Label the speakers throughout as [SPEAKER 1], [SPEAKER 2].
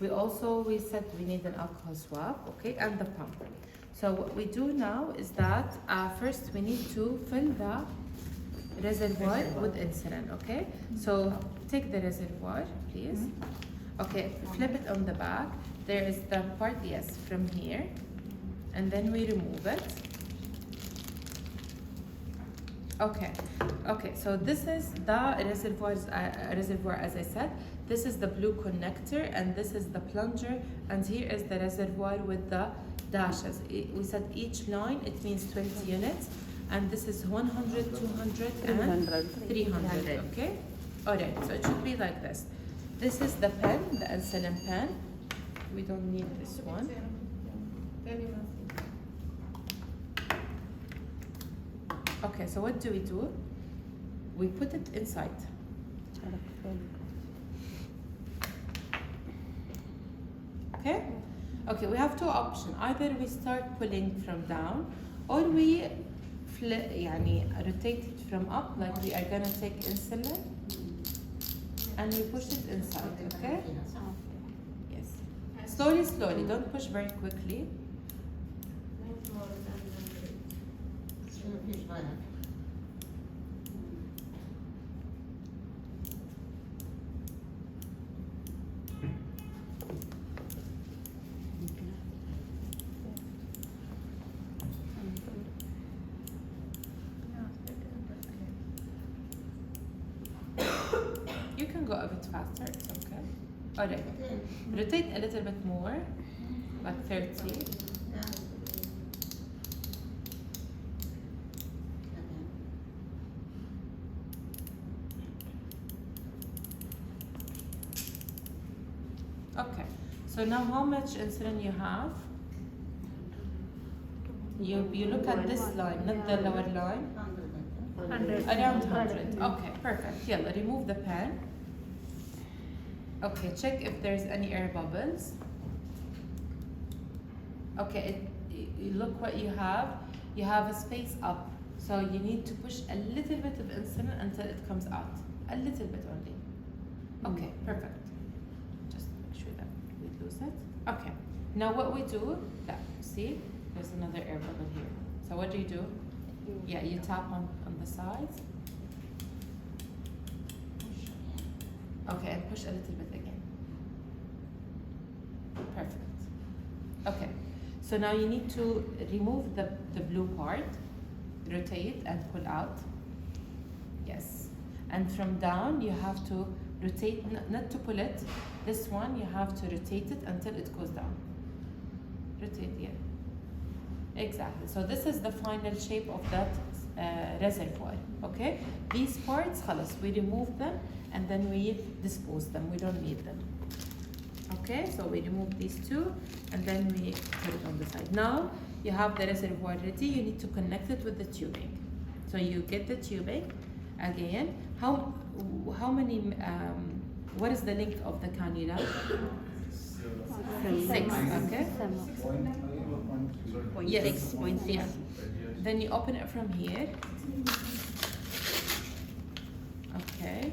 [SPEAKER 1] We said we need an alcohol swab, okay, and the pump. So what we do now is that first we need to fill the reservoir with insulin, okay? So take the reservoir, please. Okay, flip it on the back. There is the part, yes, from here. And then we remove it. Okay, so this is the reservoir, as I said. This is the blue connector, and this is the plunger, and here is the reservoir with the dashes. We said each line, it means 20 units, and this is 100, 200, and 300, okay? Alright, so it should be like this. This is the pen, the insulin pen. We don't need this one. Okay, so what do? We put it inside. Okay? Okay, we have two options. Either we start pulling from down, or we rotate it from up, like we are gonna take insulin and we push it inside, okay? Yes. Slowly, don't push very quickly. You can go a bit faster, it's okay. Alright, rotate a little bit more, like 30. Okay, so now how much insulin you have? You look at this line, not the lower line.
[SPEAKER 2] 100.
[SPEAKER 1] Around 100. Okay, perfect. Yeah, remove the pen. Okay, check if there's any air bubbles. Okay, you look what you have. You have a space up. So you need to push a little bit of insulin until it comes out. A little bit only. Okay, perfect. Just make sure that we lose it. Okay, now what we do, see, there's another air bubble here. So what do? Yeah, you tap on the sides. Okay, and push a little bit again. Perfect. Okay, so now you need to remove the blue part, rotate and pull out. Yes, and from down you have to rotate, not to pull it. This one you have to rotate it until it goes down. Rotate, yeah. Exactly. So this is the final shape of that reservoir. Okay. These parts, خلاص, we remove them and then we dispose them. We don't need them. Okay. So we remove these two and then we put it on the side. Now you have the reservoir ready. You need to connect it with the tubing. So you get the tubing again. How many? What is the length of the cannula? 6. Okay. Yes. 6.6. Yeah. Then you open it from here. Okay.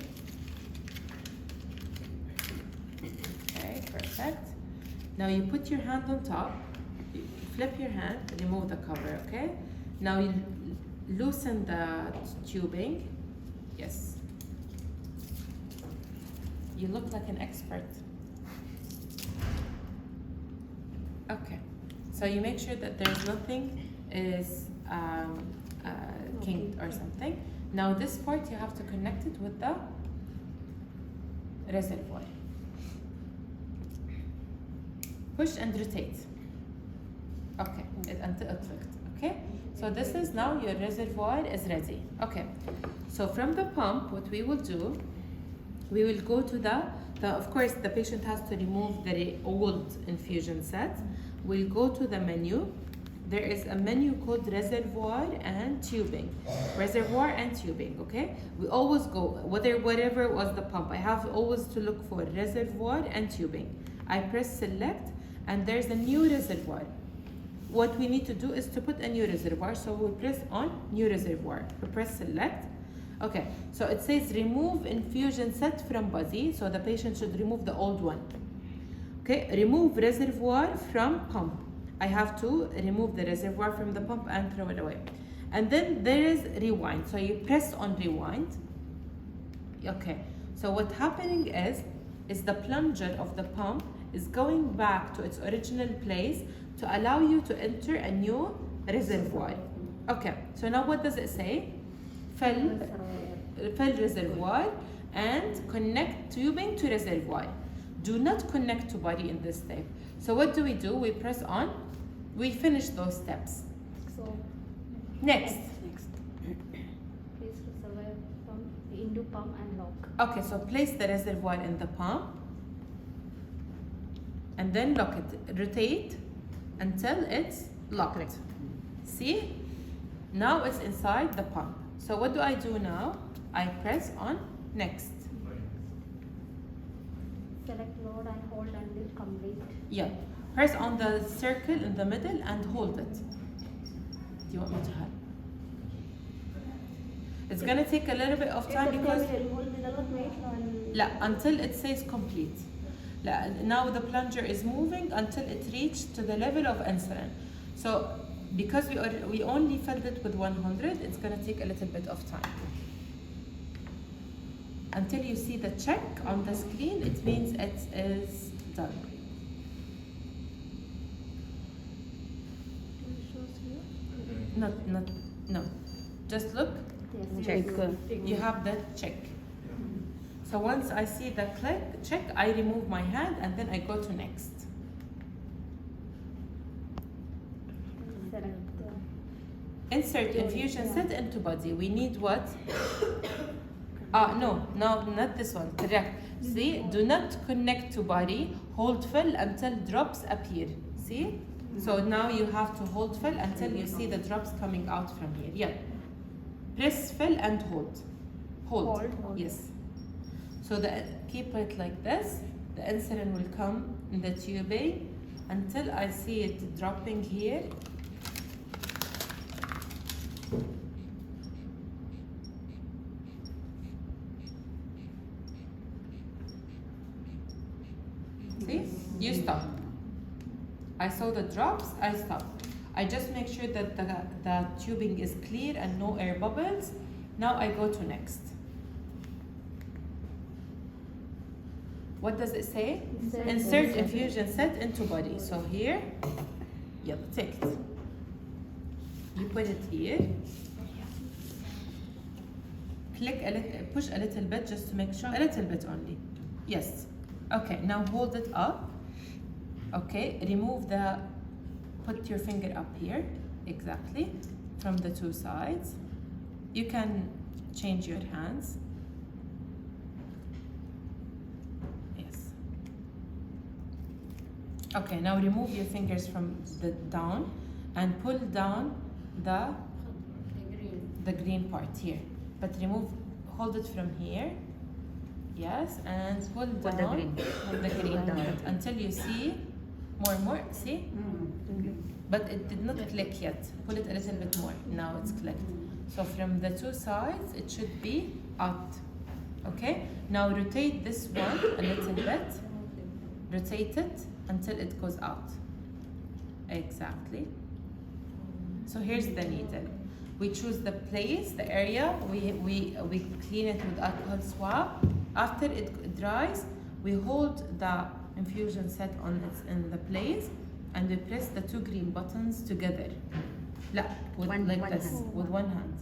[SPEAKER 1] Okay, perfect. Now you put your hand on top, you flip your hand, remove the cover, okay? Now you loosen the tubing. Yes. You look like an expert. Okay. So you make sure that there's nothing is kinked or something. Now this part you have to connect it with the reservoir. Push and rotate. Okay, until it clicked. Okay, so this is now your reservoir is ready. Okay, so from the pump, what we will do, we will go to the of course the patient has to remove the old infusion set. We'll go to the menu. There is a menu called reservoir and tubing. Reservoir and tubing, okay? We always go, whatever was the pump, I have always to look for reservoir and tubing. I press select and there's a new reservoir. What we need to do is to put a new reservoir. So we'll press on new reservoir. We press select. Okay, so it says remove infusion set from body. So the patient should remove the old one. Okay, remove reservoir from pump. I have to remove the reservoir from the pump and throw it away. And then there is rewind. So you press on rewind. Okay, so what's happening is the plunger of the pump is going back to its original place to allow you to enter a new reservoir. Okay, so now what does it say? Fill reservoir and connect tubing to reservoir. Do not connect to body in this step. So what do? We press on. We finish those steps.
[SPEAKER 2] So
[SPEAKER 1] Next.
[SPEAKER 2] place reservoir pump into pump and lock.
[SPEAKER 1] Okay, so place the reservoir in the pump and then lock it. Rotate until it's locked. See? Now it's inside the pump. So what do I do now? I press on next.
[SPEAKER 2] Select load and hold until complete.
[SPEAKER 1] Yeah. Press on the circle in the middle and hold it. Do you want me to help? It's gonna take a little bit of time because لا, until it says complete. لا, now the plunger is moving until it reached to the level of insulin. So because we only filled it with 100, it's gonna take a little bit of time. Until you see the check on the screen, it means it is done. No. Just look.
[SPEAKER 2] Yes.
[SPEAKER 3] Check.
[SPEAKER 1] You have the check. So once I see the check, I remove my hand and then I go to next.
[SPEAKER 2] Select
[SPEAKER 1] Insert infusion set into body. We need what? No, not this one. Correct. See, do not connect to body. Hold fill until drops appear. See? So now you have to hold fill until you see the drops coming out from here. Yeah. Press fill and hold. Hold. Yes. So keep it like this. The insulin will come in the tubing until I see it dropping here. See? You stop. I saw the drops, I stop. I just make sure that the tubing is clear and no air bubbles. Now I go to next. What does it say? Insert infusion set into body. So here, yeah, take it. You put it here. Click a little, push a little bit just to make sure, a little bit only. Yes. Okay, now hold it up. Okay, put your finger up here, exactly, from the two sides. You can change your hands. Yes. Okay, now remove your fingers from the down and pull down the green part here. But hold it from here. Yes, and pull down the green until you see more and more. See? But it did not click yet. Pull it a little bit more. Now it's clicked. So from the two sides, it should be out. Okay? Now rotate this one a little bit. Rotate it until it goes out. Exactly. So here's the needle. We choose the place, the area. We clean it with alcohol swab. After it dries, we hold the infusion set in the place and we press the two green buttons together. With one hand.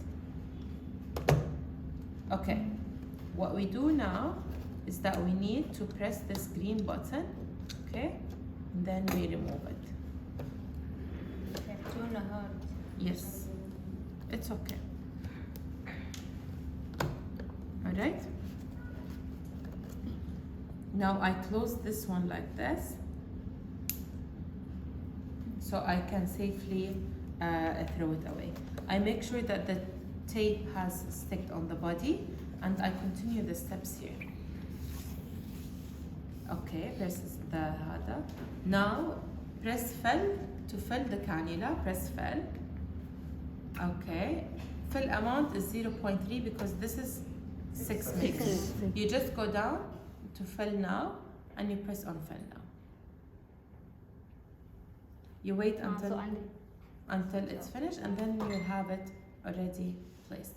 [SPEAKER 1] Okay. What we do now is that we need to press this green button, okay? And then we remove it. Yes. It's okay. All right. Now I close this one like this, so I can safely throw it away. I make sure that the tape has sticked on the body, and I continue the steps here. Okay, press the hada. Now press fill to fill the cannula. Press fill. Okay, fill amount is 0.3 because this is 6 mg. You just go down to fill now and you press on fill now. You wait
[SPEAKER 2] So
[SPEAKER 1] until
[SPEAKER 2] and
[SPEAKER 1] it's finished, and then you'll have it already placed.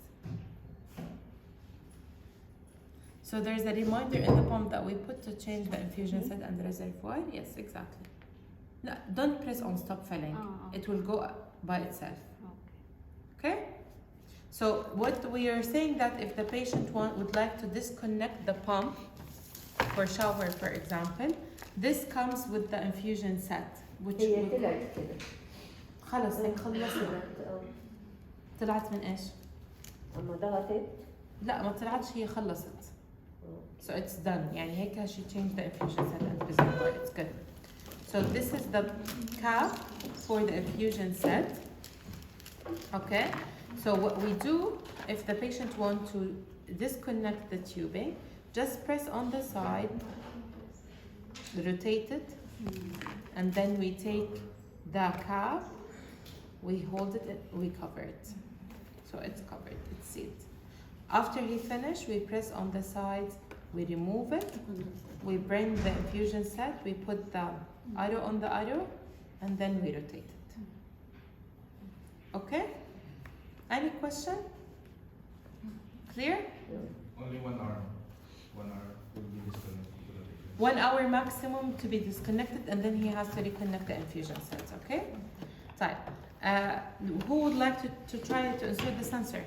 [SPEAKER 1] So there's a reminder in the pump that we put to change the infusion set and the reservoir. Yes, exactly. No, don't press on stop filling. It will go by itself. Okay? So what we are saying that if the patient would like to disconnect the pump for shower, for example, this comes with the infusion set, which
[SPEAKER 3] هي
[SPEAKER 1] would-
[SPEAKER 3] طلعت كده.
[SPEAKER 1] خلص هيك خلصت. طلعت من ايش؟
[SPEAKER 3] اما ضغطت.
[SPEAKER 1] لا ما طلعتش هي خلصت. So it's done. يعني هيك she changed the infusion set and reservoir. It's good. So this is the cap for the infusion set. Okay. So what we do, if the patient wants to disconnect the tubing, just press on the side, rotate it, and then we take the cap, we hold it, we cover it. So it's covered, it's sealed. After he finished, we press on the sides, we remove it, we bring the infusion set, we put the arrow on the arrow, and then we rotate it. Okay? Any question? Clear?
[SPEAKER 4] Only 1 hour. 1 hour will be disconnected to the patient.
[SPEAKER 1] 1 hour maximum to be disconnected, and then he has to reconnect the infusion set, okay? طيب, who would like to try to insert the sensor?